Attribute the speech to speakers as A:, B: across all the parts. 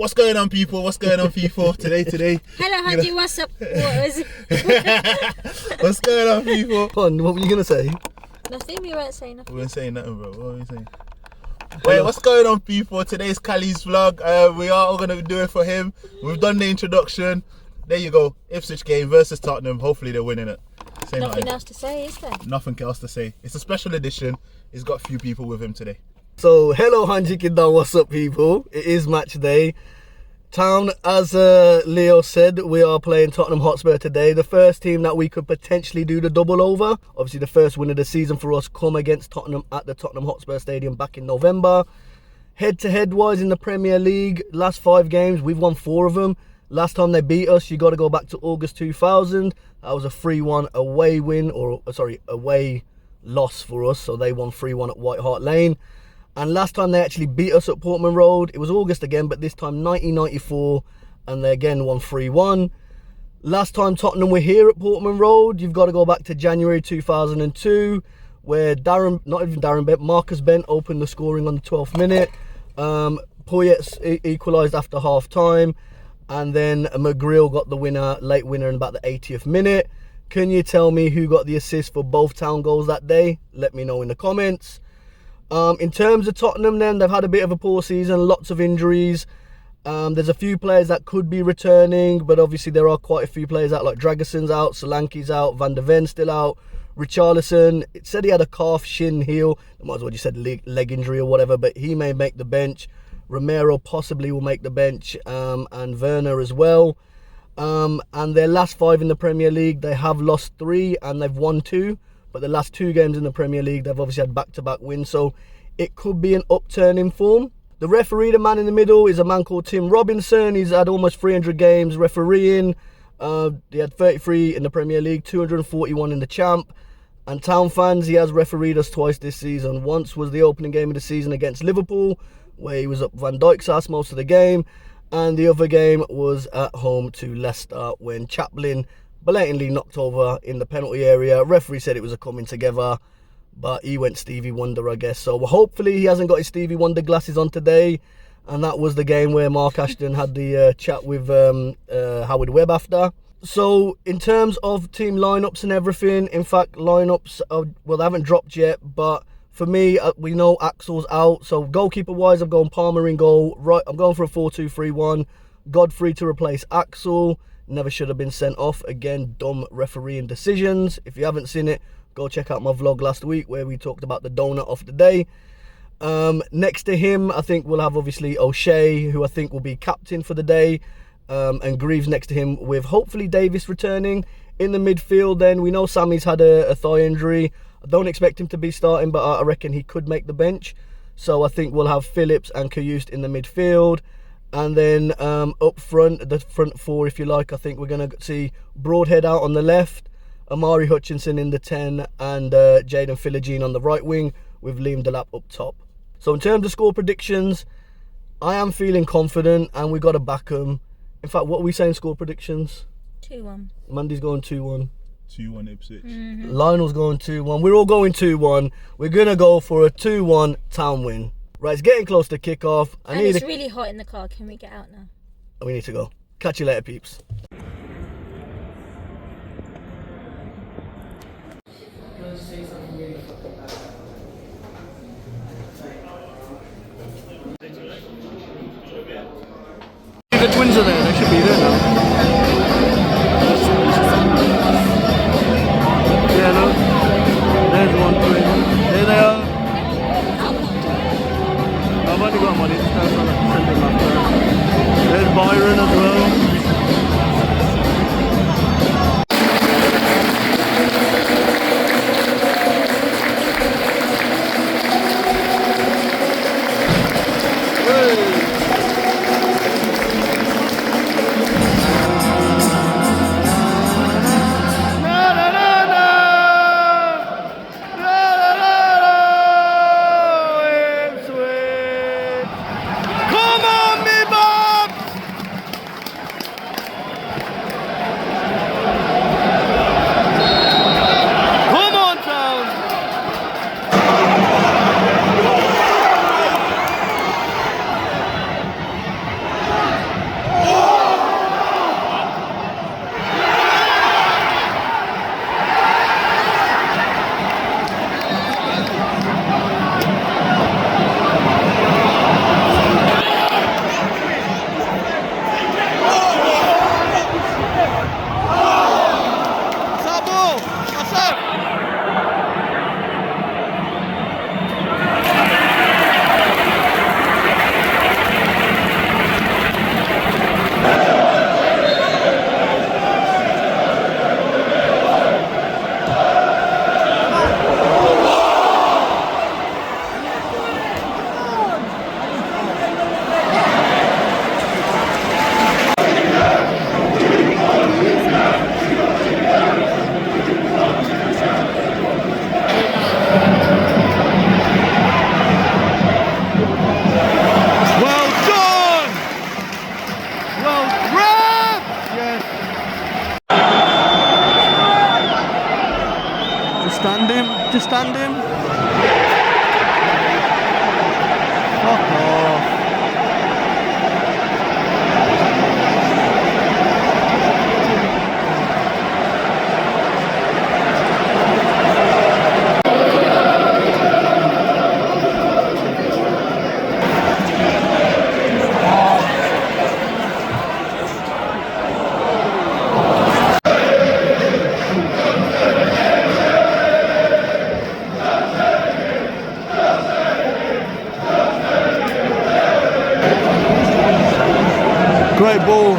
A: What's going on, people? What's going on, people? Today.
B: Hello, Hanji, what's up?
A: What's going on, people?
C: What were you going to say?
B: Nothing, we weren't saying nothing.
A: We weren't saying nothing, bro. What were we saying? Wait, what's going on, people? Today's Kally's vlog. We are all going to do it for him. We've done the introduction. There you go. Ipswich game versus Tottenham. Hopefully they're winning it.
B: Nothing else to say, is there?
A: Nothing else to say. It's a special edition. He's got a few people with him today.
C: So, hello Hanji Kidan, what's up, people? It is match day. Town, as Leo said, we are playing Tottenham Hotspur today. The first team that we could potentially do the double over. Obviously, the first win of the season for us come against Tottenham at the Tottenham Hotspur Stadium back in November. Head-to-head wise in the Premier League, last 5 games, we've won 4 of them. Last time they beat us, you got to go back to August 2000. That was a 3-1 away win, away loss for us. So they won 3-1 at White Hart Lane. And last time they actually beat us at Portman Road, it was August again, but this time 1994, and they again won 3-1. Last time Tottenham were here at Portman Road, you've got to go back to January 2002, where Marcus Bent opened the scoring on the 12th minute. Poyet equalised after half time, and then McGreal got the late winner in about the 80th minute. Can you tell me who got the assist for both Town goals that day? Let me know in the comments. In terms of Tottenham then, they've had a bit of a poor season, lots of injuries. There's a few players that could be returning, but obviously there are quite a few players out, like Dragason's out, Solanke's out, Van der Ven's still out, Richarlison, it said he had a calf, shin, heel, I might as well just said leg injury or whatever, but he may make the bench. Romero possibly will make the bench, and Werner as well. And their last 5 in the Premier League, they have lost 3 and they've won 2. But the last 2 games in the Premier League, they've obviously had back-to-back wins. So it could be an upturn in form. The referee, the man in the middle, is a man called Tim Robinson. He's had almost 300 games refereeing. He had 33 in the Premier League, 241 in the Champ. And Town fans, he has refereed us twice this season. Once was the opening game of the season against Liverpool, where he was up Van Dijk's ass most of the game. And the other game was at home to Leicester, when Chaplin blatantly knocked over in the penalty area. Referee said it was a coming together, but he went Stevie Wonder, I guess. So hopefully he hasn't got his Stevie Wonder glasses on today. And that was the game where Mark Ashton had the chat with Howard Webb after. So in terms of team lineups and everything, in fact, lineups, they haven't dropped yet. But for me, we know Axel's out. So goalkeeper-wise, I'm going Palmer in goal. Right, I'm going for a 4-2-3-1. Godfrey to replace Axel. Never should have been sent off. Again, dumb refereeing decisions. If you haven't seen it, go check out my vlog last week where we talked about the Doughnut of the day. Next to him, I think we'll have obviously O'Shea, who I think will be captain for the day. And Greaves next to him, with hopefully Davis returning. In the midfield then, we know Sammy's had a thigh injury. I don't expect him to be starting, but I reckon he could make the bench. So I think we'll have Phillips and Kayust in the midfield. And then up front, the front 4, if you like, I think we're going to see Broadhead out on the left, Amari Hutchinson in the 10, and Jaden Philogene on the right wing, with Liam Delap up top. So in terms of score predictions, I am feeling confident, and we got to back them. In fact, what are we saying score predictions?
B: 2-1.
C: Mandy's going 2-1.
A: 2-1 Ipswich.
B: Mm-hmm.
C: Lionel's going 2-1. We're all going 2-1. We're going to go for a 2-1 Town win. Right, it's getting close to kick-off.
B: And it's really hot in the car. Can we get out now?
C: We need to go. Catch you later, peeps. The twins are there. They should be there now. Yeah, no. There's one twin. There they are. I've only got money, just send him after. There's Byron as well. Hey. Great ball.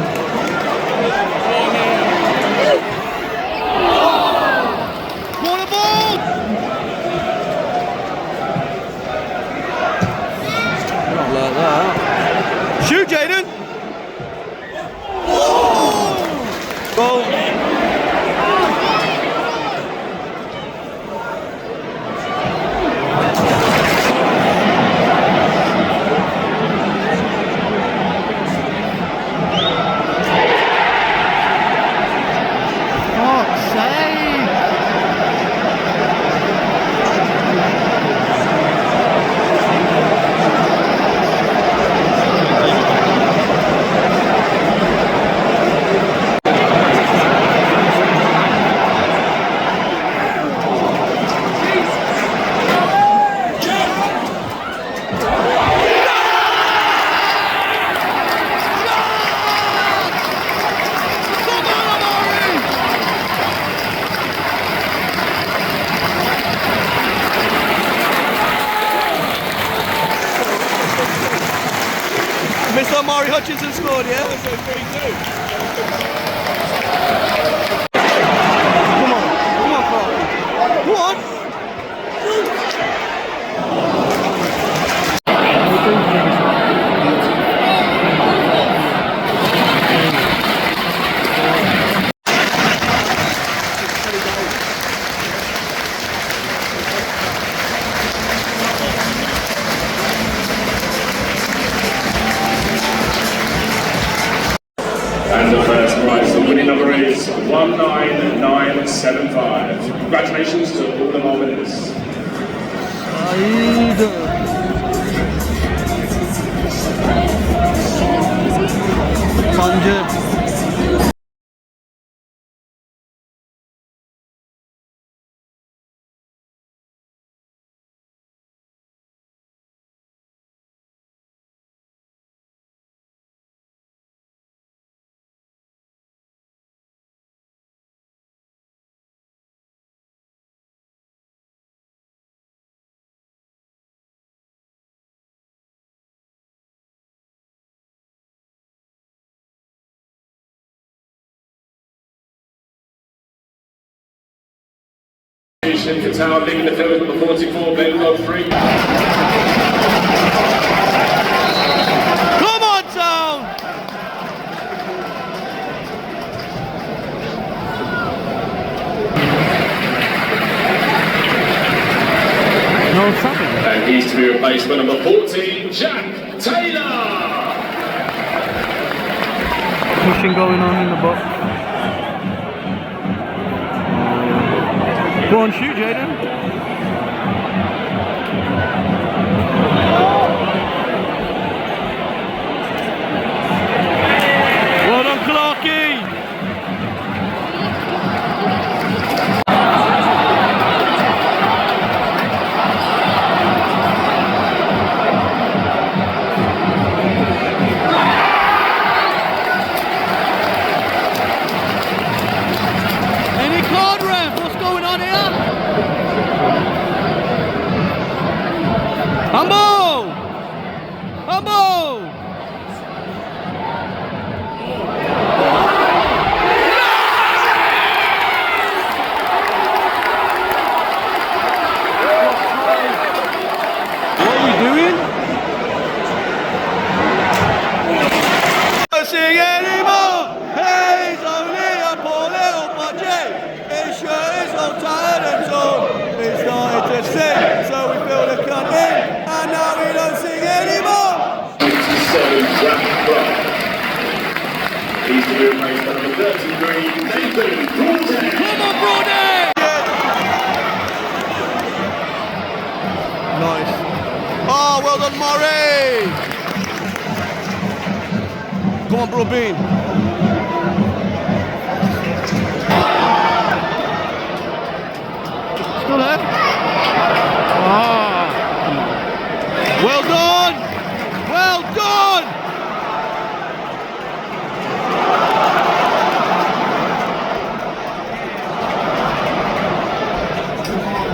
C: Corner ball! Not like that. Shoot, Jaden! Goal. Mr. Hutchinson scored, yeah? Come on, Clark. What?
D: And the first prize, the winning number is 19975. Congratulations to all of our winners. Qatar leading the field number 44, Bengal 3.
C: Come on, Town! No stopping.
D: And he's to be replaced by number 14, Jack Taylor.
C: Pushing going on in the box. Go on, shoot, Jaden. Well done, Clarky. Any card ref? What's going on here? Humble! Humble! What are you doing? Don't sing anymore! Hey, it's only a poor little budget! His shirt is all tired and torn. He started to sing, so we filled the cunt in, and now we don't sing anymore!
D: 27, Jack Clark. He's to be replaced by number 33, Nathan Portman.
C: Come on, Brody! Nice. Oh, well done, Murray! Come on, Bro Bean. Still there? Ah. Well done! Well done!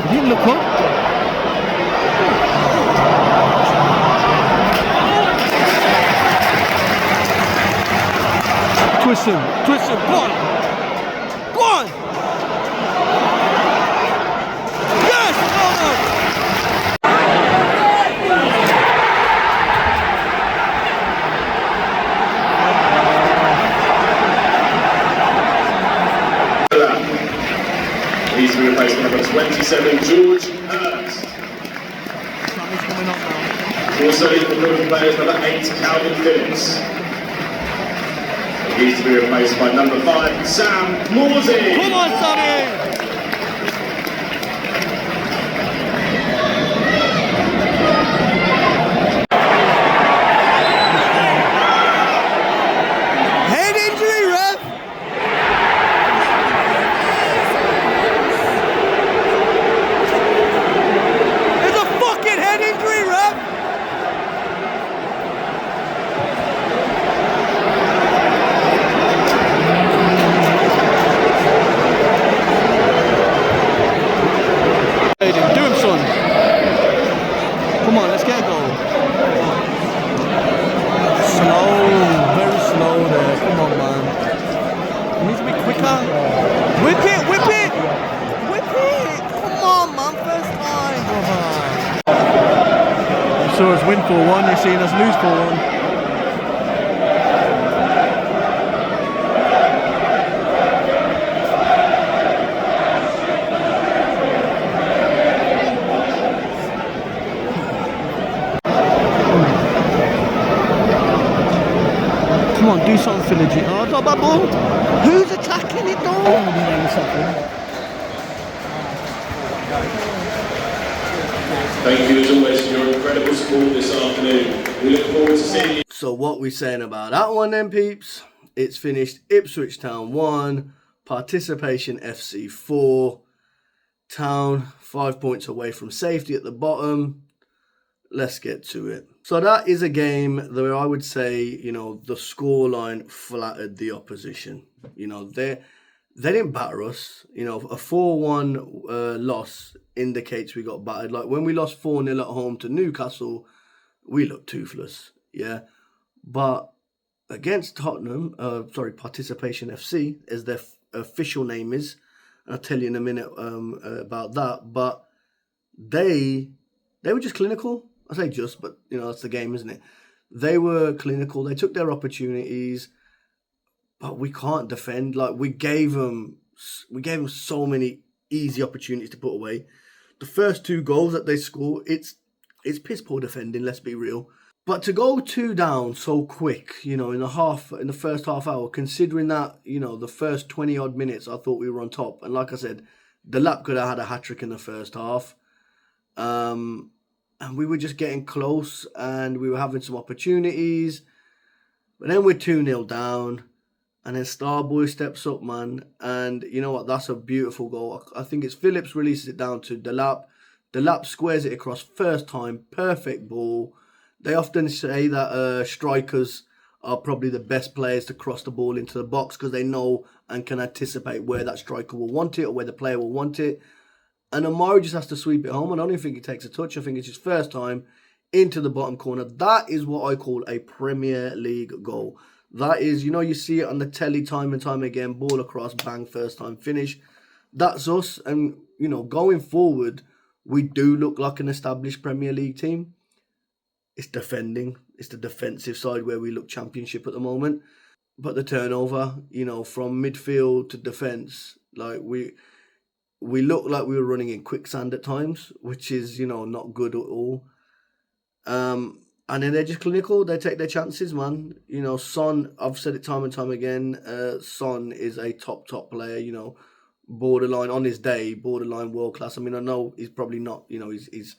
C: He didn't look up. Twist him. Twist him. Go on. Go on. Yes.
D: He's to be replaced by number 27, George Hurst.
C: Sammy's coming up now.
D: Also in the middle players, number 8, Calvin Phillips. He's to be replaced by number 5, Sam Morsey.
C: Come on, Sammy. Head injury, ref. It's a fucking head injury, ref. Do him, son. Come on, let's get a goal. Slow, very slow there. Come on, man. It needs to be quicker. Whip it, whip it, whip it. Come on, man. First time, brother. You saw us win 4-1. You're seeing us lose 4-1. Come on, do something, Philly. Oh, it's not bad ball. Who's attacking it, though?
D: Thank you as always for your incredible support this afternoon. We look forward to seeing you.
C: So what we saying about that one then, peeps? It's finished Ipswich Town 1, Participation FC 4. Town 5 points away from safety at the bottom. Let's get to it. So that is a game that I would say, you know, the scoreline flattered the opposition. You know, they didn't batter us. You know, a 4-1 loss indicates we got battered. Like when we lost 4-0 at home to Newcastle, we looked toothless. Yeah. But against Tottenham, Participation FC, as their official name is, and I'll tell you in a minute about that, but they were just clinical. I say just, but you know, that's the game, isn't it? They were clinical. They took their opportunities, but we can't defend. Like we gave them so many easy opportunities to put away. The first 2 goals that they score, it's piss poor defending. Let's be real. But to go 2 down so quick, you know, in the first half hour, considering that, you know, the first 20 odd minutes, I thought we were on top. And like I said, the Lap could have had a hat-trick in the first half. And we were just getting close and we were having some opportunities. But then we're 2-0 down. And then Starboy steps up, man. And you know what? That's a beautiful goal. I think it's Phillips releases it down to the Lap. The Lap squares it across first time. Perfect ball. They often say that strikers are probably the best players to cross the ball into the box because they know and can anticipate where that striker will want it or where the player will want it. And Amari just has to sweep it home. I don't even think he takes a touch. I think it's his first time into the bottom corner. That is what I call a Premier League goal. That is, you know, you see it on the telly time and time again. Ball across, bang, first time finish. That's us. And, you know, going forward, we do look like an established Premier League team. It's defending. It's the defensive side where we look championship at the moment. But the turnover, you know, from midfield to defence, like we looked like we were running in quicksand at times, which is, you know, not good at all. And then they're just clinical. They take their chances, man. You know, Son, I've said it time and time again, Son is a top player, you know, borderline, on his day, borderline world class. I mean, I know he's probably not, you know, he's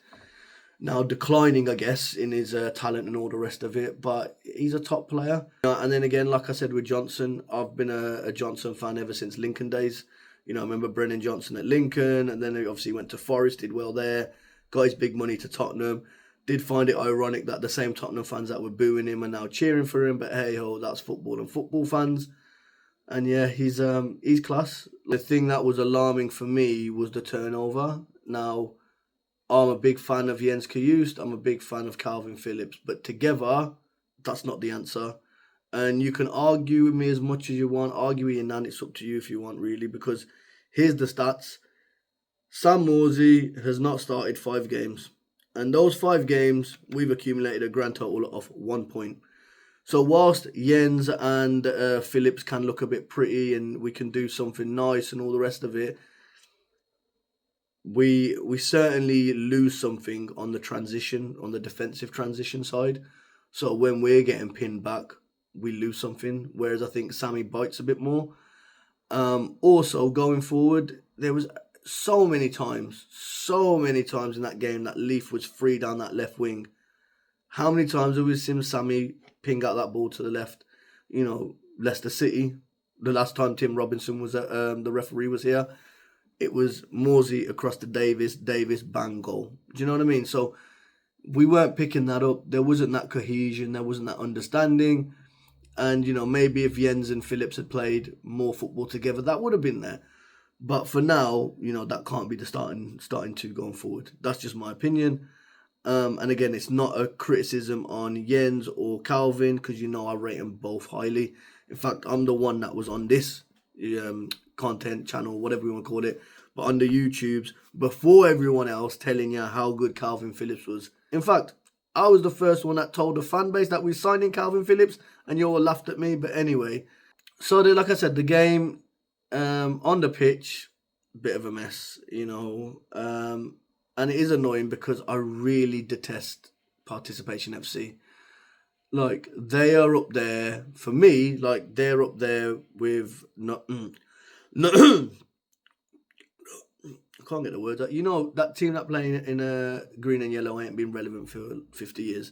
C: now declining, I guess, in his talent and all the rest of it, but he's a top player. And then again, like I said with Johnson, I've been a Johnson fan ever since Lincoln days. You know, I remember Brennan Johnson at Lincoln, and then he obviously went to Forest, did well there, got his big money to Tottenham. Did find it ironic that the same Tottenham fans that were booing him are now cheering for him, but hey ho, that's football and football fans. And yeah, he's class. The thing that was alarming for me was the turnover. Now, I'm a big fan of Jens Kajust, I'm a big fan of Calvin Phillips, but together, that's not the answer. And you can argue with me as much as you want, argue with your nan, it's up to you if you want, really, because here's the stats. Sam Morsy has not started 5 games. And those 5 games, we've accumulated a grand total of 1 point. So whilst Jens and Phillips can look a bit pretty and we can do something nice and all the rest of it, we certainly lose something on the transition, on the defensive transition side. So when we're getting pinned back, we lose something, whereas I think Sammy bites a bit more. Also, going forward, there was so many times in that game that Leaf was free down that left wing. How many times have we seen Sammy ping out that ball to the left? You know, Leicester City, the last time Tim Robinson was at, the referee was here, it was Morsy across to Davis, bang, goal. Do you know what I mean? So we weren't picking that up. There wasn't that cohesion. There wasn't that understanding. And, you know, maybe if Jens and Phillips had played more football together, that would have been there. But for now, you know, that can't be the starting two going forward. That's just my opinion. And again, it's not a criticism on Jens or Calvin, because, you know, I rate them both highly. In fact, I'm the one that was on this content channel, whatever you want to call it, but on the YouTubes, before everyone else, telling you how good Calvin Phillips was. In fact, I was the first one that told the fan base that we signed in Calvin Phillips, and you all laughed at me. But anyway, so like I said, the game on the pitch, bit of a mess, you know, and it is annoying because I really detest Participation FC. Like, they are up there for me. Like, they're up there with I can't get the words out. You know, that team that playing in green and yellow ain't been relevant for 50 years.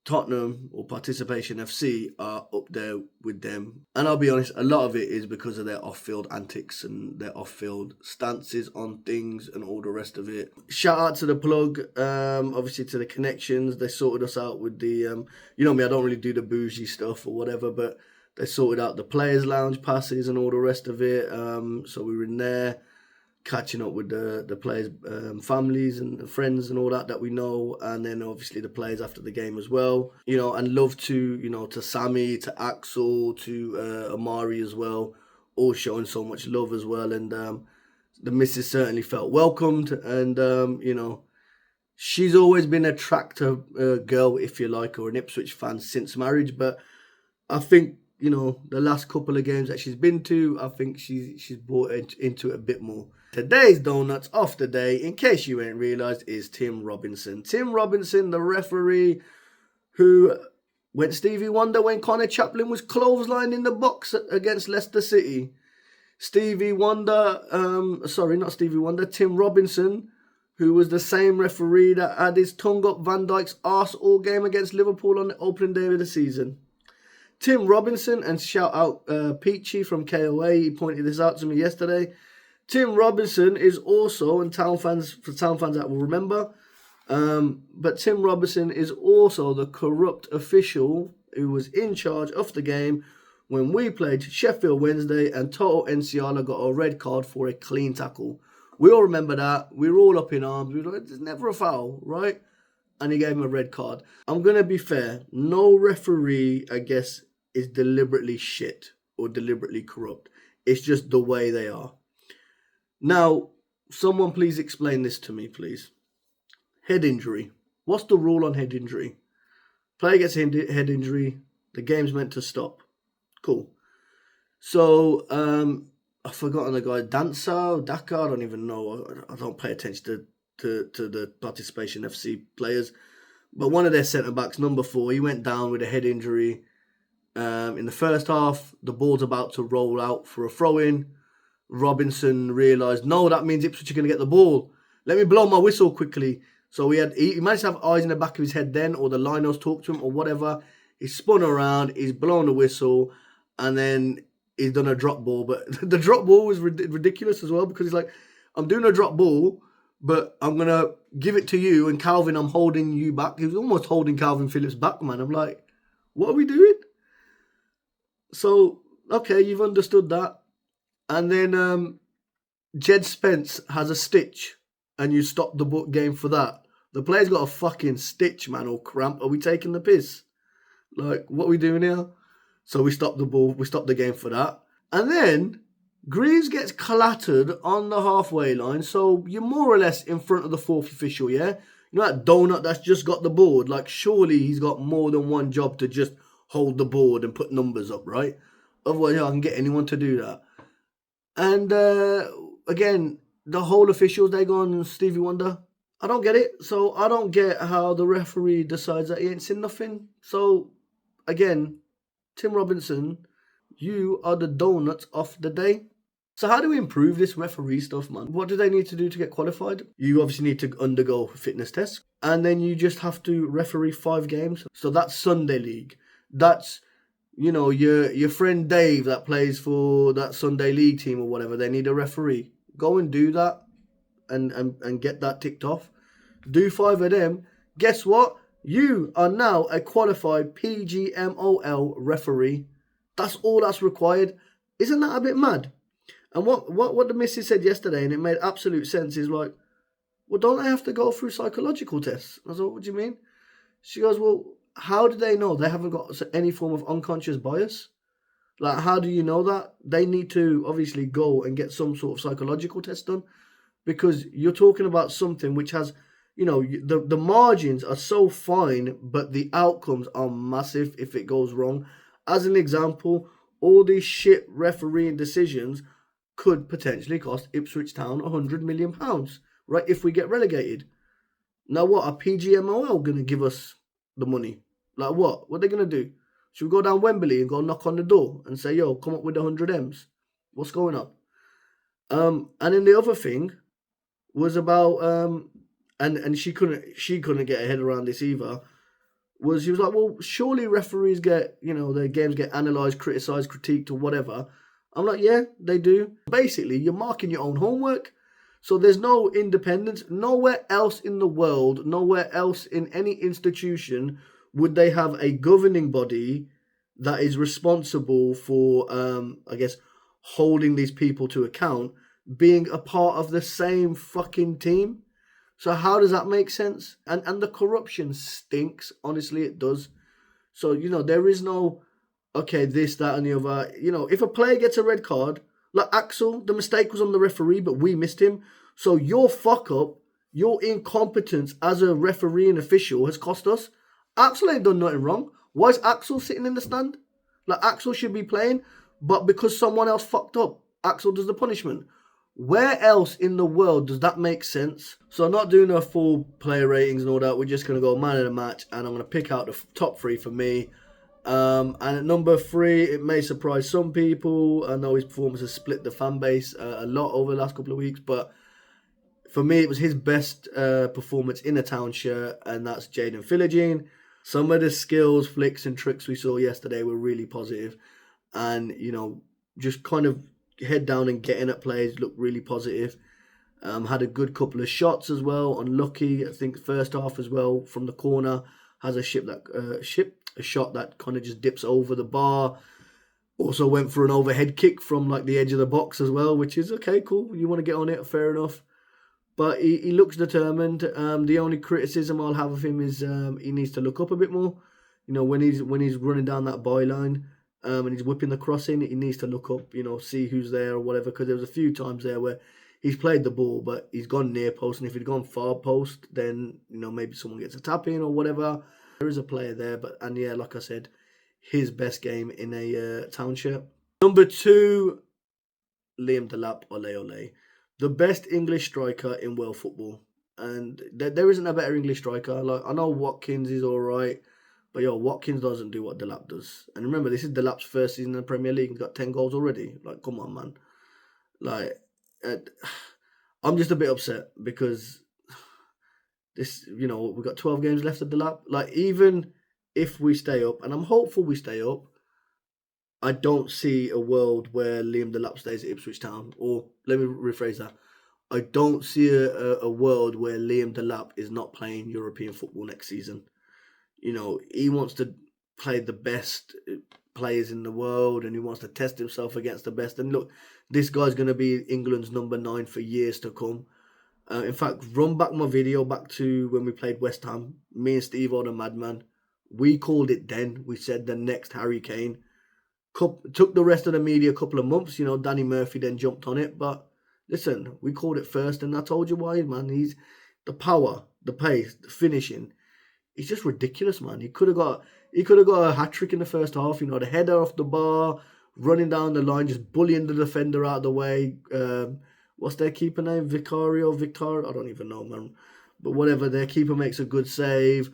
C: Tottenham or Participation FC are up there with them. And I'll be honest, a lot of it is because of their off-field antics and their off-field stances on things and all the rest of it. Shout out to the plug, obviously to the connections. They sorted us out with the, you know me, I don't really do the bougie stuff or whatever, but they sorted out the players' lounge passes and all the rest of it. So we were in there, catching up with the players' families and friends and all that we know, and then obviously the players after the game as well. You know, and love to, you know, to Sammy, to Axel, to Amari as well, all showing so much love as well. And the missus certainly felt welcomed, and you know, she's always been a tractor girl, if you like, or an Ipswich fan since marriage. But I think, you know, the last couple of games that she's been to, I think she's brought into it a bit more. Today's Donuts of the day, in case you ain't realised, is Tim Robinson. Tim Robinson, the referee who, when Stevie Wonder, when Connor Chaplin was clotheslined in the box against Leicester City, Tim Robinson, who was the same referee that had his tongue up Van Dijk's arse all game against Liverpool on the opening day of the season. Tim Robinson, and shout out Peachy from KOA, he pointed this out to me yesterday. Tim Robinson is also, and town fans that will remember, but Tim Robinson is also the corrupt official who was in charge of the game when we played Sheffield Wednesday and Toto Enciala got a red card for a clean tackle. We all remember that. We were all up in arms. We were like, there's never a foul, right? And he gave him a red card. I'm going to be fair. No referee, I guess, is deliberately shit or deliberately corrupt. It's just the way they are. Now, someone please explain this to me, please. Head injury. What's the rule on head injury? Player gets a head injury, the game's meant to stop. Cool. So, I've forgotten the guy, Daka, I don't even know. I don't pay attention to the Participation FC players. But one of their centre-backs, number 4, he went down with a head injury. In the first half, the ball's about to roll out for a throw-in. Robinson realised, no, that means Ipswich are going to get the ball. Let me blow my whistle quickly. So he managed to have eyes in the back of his head then, or the linos talked to him, or whatever. He spun around, he's blown the whistle, and then he's done a drop ball. But the drop ball was ridiculous as well, because he's like, I'm doing a drop ball, but I'm going to give it to you, and Calvin, I'm holding you back. He was almost holding Calvin Phillips back, man. I'm like, what are we doing? So, okay, you've understood that. And then Jed Spence has a stitch, and you stop the game for that. The player's got a fucking stitch, man, or cramp. Are we taking the piss? Like, what are we doing here? So we stopped the ball, we stopped the game for that. And then Greaves gets clattered on the halfway line, so you're more or less in front of the fourth official, yeah? You know that Doughnut that's just got the board? Like, surely he's got more than one job to just hold the board and put numbers up, right? Otherwise, I can get anyone to do that. And again, the whole officials, they go on Stevie Wonder. I don't get it. So I don't get how the referee decides that he ain't seen nothing. So, again, Tim Robinson, you are the donut of the day. So how do we improve this referee stuff, man? What do they need to do to get qualified? You obviously need to undergo fitness tests. And then you just have to referee 5 games. So that's Sunday League. That's, you know, your friend Dave that plays for that Sunday League team or whatever. They need a referee. Go and do that and get that ticked off. Do 5 of them. Guess what? You are now a qualified PGMOL referee. That's all that's required. Isn't that a bit mad? And what the missus said yesterday, and it made absolute sense, is like, well, don't they have to go through psychological tests? I was like, what do you mean? She goes, well, how do they know they haven't got any form of unconscious bias? Like, how do you know that? They need to obviously go and get some sort of psychological test done, because you're talking about something which has, you know, the margins are so fine, but the outcomes are massive if it goes wrong. As an example, all these shit refereeing decisions could potentially cost Ipswich Town £100 million, right, if we get relegated. Now what, are PGMOL going to give us the money? Like what? What are they going to do? Should we go down Wembley and go knock on the door and say, yo, come up with the 100 M's? What's going on? And then the other thing was about, and she couldn't get her head around this either, was she was like, well, surely referees get, you know, their games get analysed, criticised, critiqued or whatever. I'm like, yeah, they do. Basically, you're marking your own homework. So there's no independence. Nowhere else in the world, nowhere else in any institution would they have a governing body that is responsible for, I guess, holding these people to account, being a part of the same fucking team. So how does that make sense? And the corruption stinks. Honestly, it does. So, you know, there is no, okay, this, that, and the other. You know, if a player gets a red card, like Axel, the mistake was on the referee, but we missed him. So your fuck up, your incompetence as a refereeing official has cost us. Axel ain't done nothing wrong. Why is Axel sitting in the stand? Like, Axel should be playing, but because someone else fucked up, Axel does the punishment. Where else in the world does that make sense? So I'm not doing a full player ratings and all that. We're just going to go man of the match, and I'm going to pick out the top 3 for me. And at number 3, it may surprise some people. I know his performance has split the fan base a lot over the last couple of weeks, but for me, it was his best performance in a Town shirt, and that's Jaden Philogene. Some of the skills, flicks, and tricks we saw yesterday were really positive, and, you know, just kind of head down and getting at plays looked really positive. Had a good couple of shots as well. Unlucky, I think, first half as well from the corner. Has a shot that kind of just dips over the bar. Also went for an overhead kick from like the edge of the box as well, which is okay, cool. You want to get on it, fair enough. But he looks determined. The only criticism I'll have of him is he needs to look up a bit more. You know, when he's running down that byline and he's whipping the cross in, he needs to look up, you know, see who's there or whatever. Because there was a few times there where he's played the ball, but he's gone near post. And if he'd gone far post, then, you know, maybe someone gets a tap in or whatever. There is a player there. And yeah, like I said, his best game in a Town shirt. Number 2, Liam Delap, ole ole. The best English striker in world football. And there isn't a better English striker. Like, I know Watkins is all right, but yo, Watkins doesn't do what Delap does. And remember, this is Delap's first season in the Premier League. He's got 10 goals already. Like, come on, man. Like, I'm just a bit upset because this, you know, we've got 12 games left of Delap. Like, even if we stay up, and I'm hopeful we stay up, I don't see a world where Liam Delap stays at Ipswich Town. Or, let me rephrase that. I don't see a world where Liam Delap is not playing European football next season. You know, he wants to play the best players in the world and he wants to test himself against the best. And look, this guy's going to be England's number 9 for years to come. In fact, run back my video back to when we played West Ham. Me and Steve, the madman, We called it then. We said the next Harry Kane. Took the rest of the media a couple of months. You know, Danny Murphy then jumped on it. But listen, we called it first, and I told you why, man. He's the power, the pace, the finishing. He's just ridiculous, man. He could have got a hat trick in the first half. You know, the header off the bar, running down the line, just bullying the defender out of the way. What's their keeper name? Victor? I don't even know, man. But whatever, their keeper makes a good save.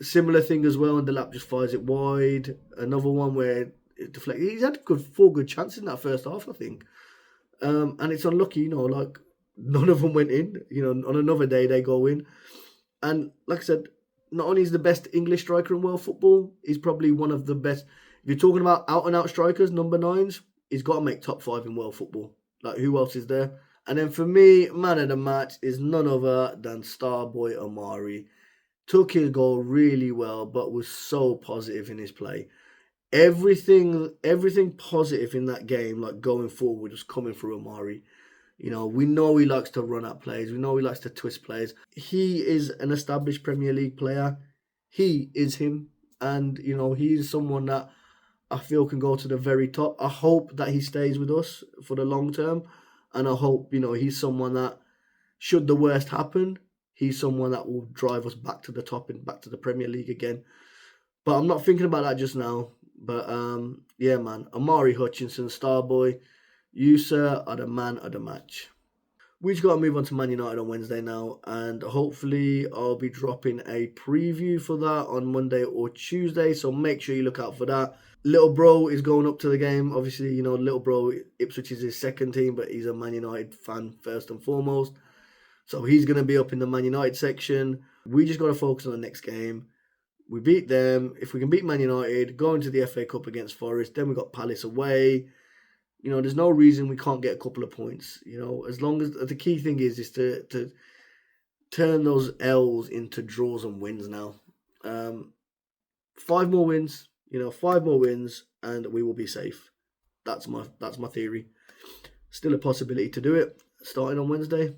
C: Similar thing as well, and the lap just fires it wide. Another one where it deflected. He's had four good chances in that first half, I think. And it's unlucky, you know, like none of them went in. You know, on another day they go in. And like I said, not only is the best English striker in world football, he's probably one of the best. If you're talking about out and out strikers, number 9s, he's got to make top 5 in world football. Like, who else is there? And then for me, man of the match is none other than Starboy Amari. Took his goal really well, but was so positive in his play. Everything positive in that game, like going forward, was coming through Amari. You know, we know he likes to run at plays. We know he likes to twist plays. He is an established Premier League player. He is him. And, you know, he's someone that I feel can go to the very top. I hope that he stays with us for the long term. And I hope, you know, he's someone that, should the worst happen, he's someone that will drive us back to the top and back to the Premier League again. But I'm not thinking about that just now. But, yeah, man. Amari Hutchinson, Starboy, you, sir, are the man of the match. We just got to move on to Man United on Wednesday now. And hopefully I'll be dropping a preview for that on Monday or Tuesday. So make sure you look out for that. Little bro is going up to the game. Obviously, you know, little bro, Ipswich is his second team, but he's a Man United fan first and foremost. So he's going to be up in the Man United section. We just got to focus on the next game. We beat them. If we can beat Man United, go into the FA Cup against Forest, then we got Palace away. You know, there's no reason we can't get a couple of points. You know, as long as the key thing is to turn those L's into draws and wins now. 5 more wins, you know, 5 more wins, and we will be safe. That's my theory. Still a possibility to do it starting on Wednesday.